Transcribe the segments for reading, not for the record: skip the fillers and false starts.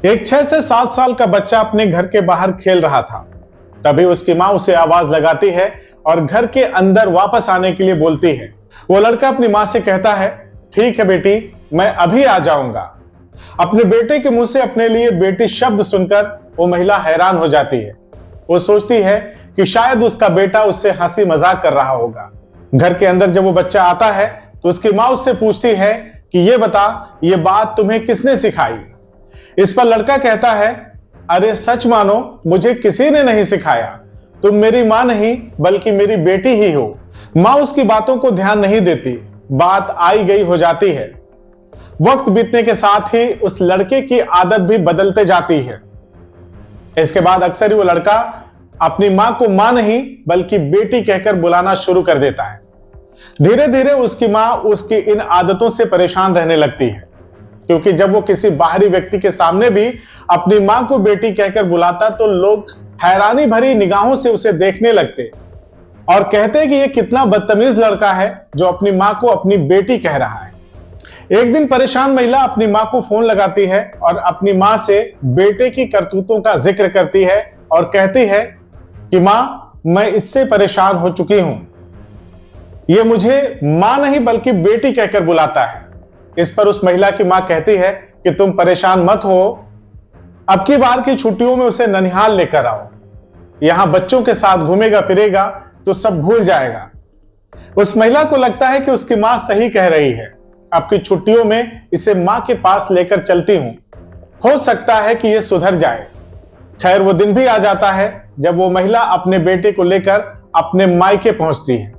एक 6 से 7 साल का बच्चा अपने घर के बाहर खेल रहा था। तभी उसकी माँ उसे आवाज लगाती है और घर के अंदर वापस आने के लिए बोलती है। वो लड़का अपनी माँ से कहता है, ठीक है बेटी, मैं अभी आ जाऊंगा। अपने बेटे के मुंह से अपने लिए बेटी शब्द सुनकर वो महिला हैरान हो जाती है। वो सोचती है कि शायद उसका बेटा उससे हंसी मजाक कर रहा होगा। घर के अंदर जब वो बच्चा आता है तो उसकी माँ उससे पूछती है कि ये बता, ये बात तुम्हें किसने सिखाई। इस पर लड़का कहता है, अरे सच मानो, मुझे किसी ने नहीं सिखाया। तुम मेरी माँ नहीं बल्कि मेरी बेटी ही हो। माँ उसकी बातों को ध्यान नहीं देती, बात आई गई हो जाती है। वक्त बीतने के साथ ही उस लड़के की आदत भी बदलते जाती है। इसके बाद अक्सर ही वो लड़का अपनी माँ को माँ नहीं बल्कि बेटी कहकर बुलाना शुरू कर देता है। धीरे धीरे उसकी माँ उसकी इन आदतों से परेशान रहने लगती है, क्योंकि जब वो किसी बाहरी व्यक्ति के सामने भी अपनी माँ को बेटी कहकर बुलाता तो लोग हैरानी भरी निगाहों से उसे देखने लगते और कहते कि ये कितना बदतमीज लड़का है जो अपनी माँ को अपनी बेटी कह रहा है। एक दिन परेशान महिला अपनी माँ को फोन लगाती है और अपनी माँ से बेटे की करतूतों का जिक्र करती है और कहती है कि माँ, मैं इससे परेशान हो चुकी हूं। ये मुझे माँ नहीं बल्कि बेटी कहकर बुलाता है। इस पर उस महिला की माँ कहती है कि तुम परेशान मत हो, अब की बार की छुट्टियों में उसे ननिहाल लेकर आओ। यहां बच्चों के साथ घूमेगा फिरेगा तो सब भूल जाएगा। उस महिला को लगता है कि उसकी माँ सही कह रही है। अब की छुट्टियों में इसे माँ के पास लेकर चलती हूं, हो सकता है कि ये सुधर जाए। खैर, वो दिन भी आ जाता है जब वो महिला अपने बेटे को लेकर अपने मायके पहुंचती है।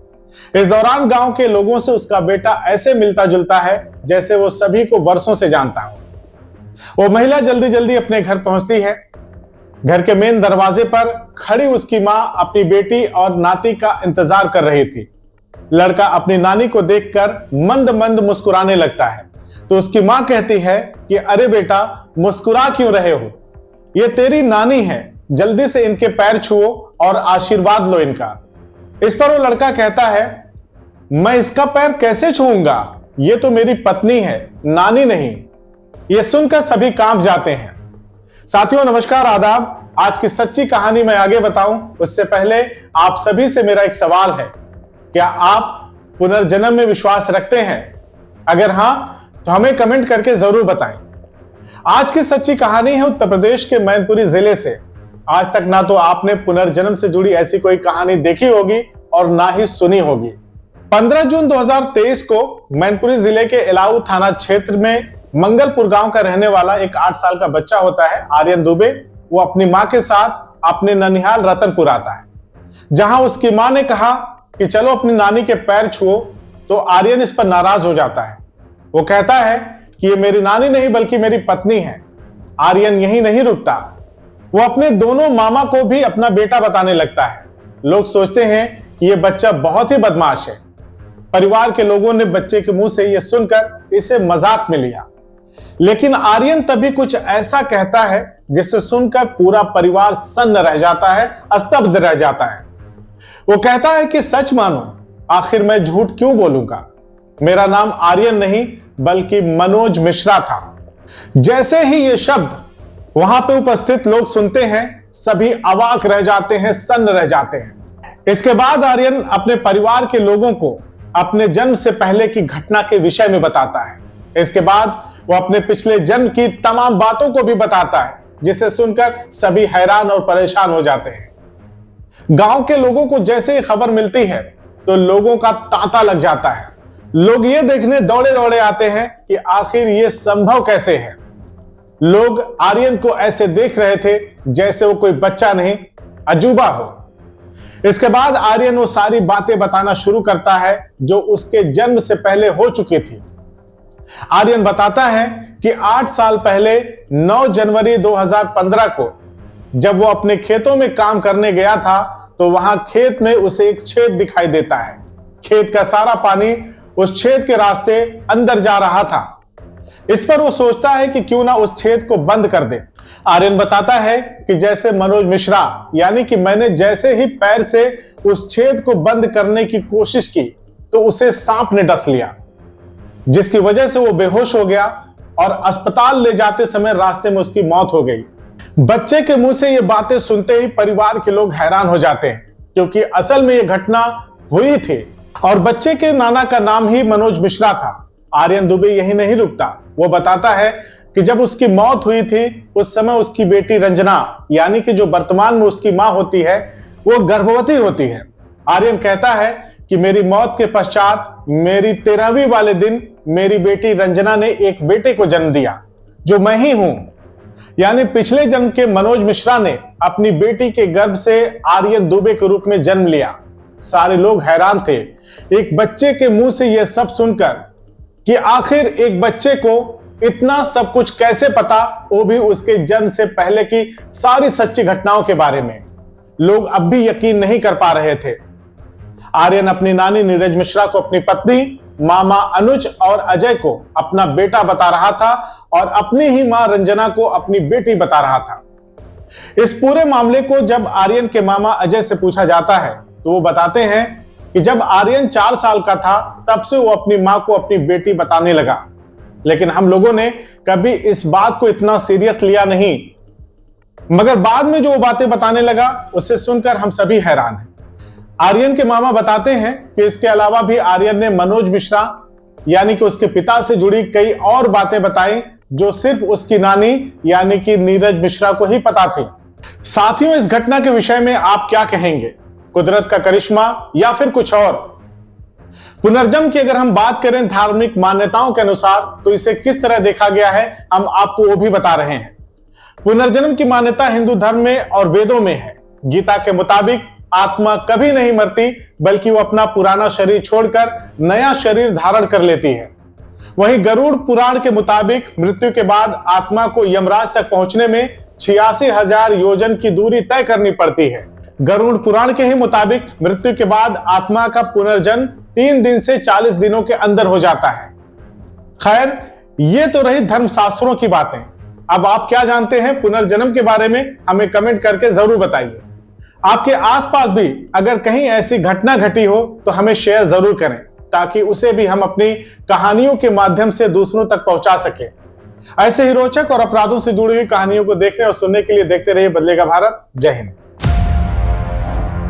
इस दौरान गांव के लोगों से उसका बेटा ऐसे मिलता जुलता है जैसे वो सभी को वर्षों से जानता हो। वो महिला जल्दी जल्दी अपने घर पहुंचती है। घर के मेन दरवाजे पर खड़ी उसकी माँ अपनी बेटी और नाती का इंतजार कर रही थी। लड़का अपनी नानी को देखकर मंद मंद मुस्कुराने लगता है तो उसकी माँ कहती है कि अरे बेटा, मुस्कुरा क्यों रहे हो, ये तेरी नानी है, जल्दी से इनके पैर छुओ और आशीर्वाद लो इनका। इस पर वो लड़का कहता है, मैं इसका पैर कैसे छूऊंगा, ये तो मेरी पत्नी है, नानी नहीं। ये सुनकर सभी कांप जाते हैं। साथियों नमस्कार, आदाब। आज की सच्ची कहानी मैं आगे बताऊं उससे पहले आप सभी से मेरा एक सवाल है, क्या आप पुनर्जन्म में विश्वास रखते हैं? अगर हां तो हमें कमेंट करके जरूर बताएं। आज की सच्ची कहानी है उत्तर प्रदेश के मैनपुरी जिले से। आज तक ना तो आपने पुनर्जन्म से जुड़ी ऐसी कोई कहानी देखी होगी और ना ही सुनी होगी। 15 जून 2023 को मैनपुरी जिले के इलाऊ थाना क्षेत्र में मंगलपुर गांव का रहने वाला एक 8 साल का बच्चा होता है, आर्यन दुबे। वो अपनी मां के साथ अपने ननिहाल रतनपुर आता है, जहां उसकी मां ने कहा कि चलो अपनी नानी के पैर छुओ, तो आर्यन इस पर नाराज हो जाता है। वो कहता है कि ये मेरी नानी नहीं बल्कि मेरी पत्नी है। आर्यन यही नहीं रुकता, वो अपने दोनों मामा को भी अपना बेटा बताने लगता है। लोग सोचते हैं कि ये बच्चा बहुत ही बदमाश है। परिवार के लोगों ने बच्चे के मुंह से यह सुनकर इसे मजाक में लिया, लेकिन आर्यन तभी कुछ ऐसा कहता है जिसे सुनकर पूरा परिवार सन्न रह जाता है, स्तब्ध रह जाता है। वो कहता है कि सच मानो, आखिर मैं झूठ क्यों बोलूंगा, मेरा नाम आर्यन नहीं बल्कि मनोज मिश्रा था। जैसे ही ये शब्द वहां पे उपस्थित लोग सुनते हैं, सभी अवाक रह जाते हैं, सन्न रह जाते हैं। इसके बाद आर्यन अपने परिवार के लोगों को अपने जन्म से पहले की घटना के विषय में बताता है। इसके बाद वो अपने पिछले जन्म की तमाम बातों को भी बताता है, जिसे सुनकर सभी हैरान और परेशान हो जाते हैं। गांव के लोगों को जैसे ही खबर मिलती है तो लोगों का तांता लग जाता है। लोग ये देखने दौड़े दौड़े आते हैं कि आखिर ये संभव कैसे है। लोग आर्यन को ऐसे देख रहे थे जैसे वो कोई बच्चा नहीं, अजूबा हो। इसके बाद आर्यन वो सारी बातें बताना शुरू करता है जो उसके जन्म से पहले हो चुकी थी। आर्यन बताता है कि 8 साल पहले 9 जनवरी 2015 को जब वो अपने खेतों में काम करने गया था तो वहां खेत में उसे एक छेद दिखाई देता है। खेत का सारा पानी उस छेद के रास्ते अंदर जा रहा था। इस पर वो सोचता है कि क्यों ना उस छेद को बंद कर दे। आर्यन बताता है कि जैसे मनोज मिश्रा, यानी कि मैंने जैसे ही पैर से उस छेद को बंद करने की कोशिश की तो उसे सांप ने डस लिया, जिसकी वजह से वो बेहोश हो गया और अस्पताल ले जाते समय रास्ते में उसकी मौत हो गई। बच्चे के मुंह से ये बातें सुनते ही परिवार के लोग हैरान हो जाते हैं, क्योंकि असल में ये घटना हुई थी और बच्चे के नाना का नाम ही मनोज मिश्रा था। आर्यन दुबे यही नहीं रुकता, वो बताता है कि जब उसकी मौत हुई थी उस समय उसकी बेटी रंजना, यानी कि जो वर्तमान में उसकी मां होती है, वो गर्भवती होती है। आर्यन कहता है कि मेरी मौत के पश्चात मेरी 13वीं वाले दिन मेरी बेटी रंजना ने एक बेटे को जन्म दिया, जो मैं ही हूं। यानी पिछले जन्म के मनोज मिश्रा ने अपनी बेटी के गर्भ से आर्यन दुबे के रूप में जन्म लिया। सारे लोग हैरान थे एक बच्चे के मुंह से यह सब सुनकर कि आखिर एक बच्चे को इतना सब कुछ कैसे पता, वो भी उसके जन्म से पहले की सारी सच्ची घटनाओं के बारे में। लोग अब भी यकीन नहीं कर पा रहे थे। आर्यन अपनी नानी नीरज मिश्रा को अपनी पत्नी, मामा अनुज और अजय को अपना बेटा बता रहा था और अपनी ही मां रंजना को अपनी बेटी बता रहा था। इस पूरे मामले को जब आर्यन के मामा अजय से पूछा जाता है तो वो बताते हैं कि जब आर्यन 4 साल का था तब से वो अपनी मां को अपनी बेटी बताने लगा, लेकिन हम लोगों ने कभी इस बात को इतना सीरियस लिया नहीं। मगर बाद में जो वो बातें बताने लगा उसे सुनकर हम सभी हैरान हैं। आर्यन के मामा बताते हैं कि इसके अलावा भी आर्यन ने मनोज मिश्रा यानी कि उसके पिता से जुड़ी कई और बातें बताई जो सिर्फ उसकी नानी यानी कि नीरज मिश्रा को ही पता थी। साथियों, इस घटना के विषय में आप क्या कहेंगे? कुदरत का करिश्मा या फिर कुछ और? पुनर्जन्म की अगर हम बात करें धार्मिक मान्यताओं के अनुसार तो इसे किस तरह देखा गया है, हम आपको वो भी बता रहे हैं। पुनर्जन्म की मान्यता हिंदू धर्म में और वेदों में है। गीता के मुताबिक आत्मा कभी नहीं मरती, बल्कि वो अपना पुराना शरीर छोड़कर नया शरीर धारण कर लेती है। वहीं गरुड़ पुराण के मुताबिक मृत्यु के बाद आत्मा को यमराज तक पहुंचने में 86,000 योजन की दूरी तय करनी पड़ती है। गरुड़ पुराण के ही मुताबिक मृत्यु के बाद आत्मा का पुनर्जन्म 3 दिन से 40 दिनों के अंदर हो जाता है। खैर, ये तो रही धर्मशास्त्रों की बातें। अब आप क्या जानते हैं पुनर्जन्म के बारे में, हमें कमेंट करके जरूर बताइए। आपके आसपास भी अगर कहीं ऐसी घटना घटी हो तो हमें शेयर जरूर करें, ताकि उसे भी हम अपनी कहानियों के माध्यम से दूसरों तक पहुंचा सके। ऐसे ही रोचक और अपराधों से जुड़ी हुई कहानियों को देखने और सुनने के लिए देखते रहिए बदलेगा भारत। जय हिंद।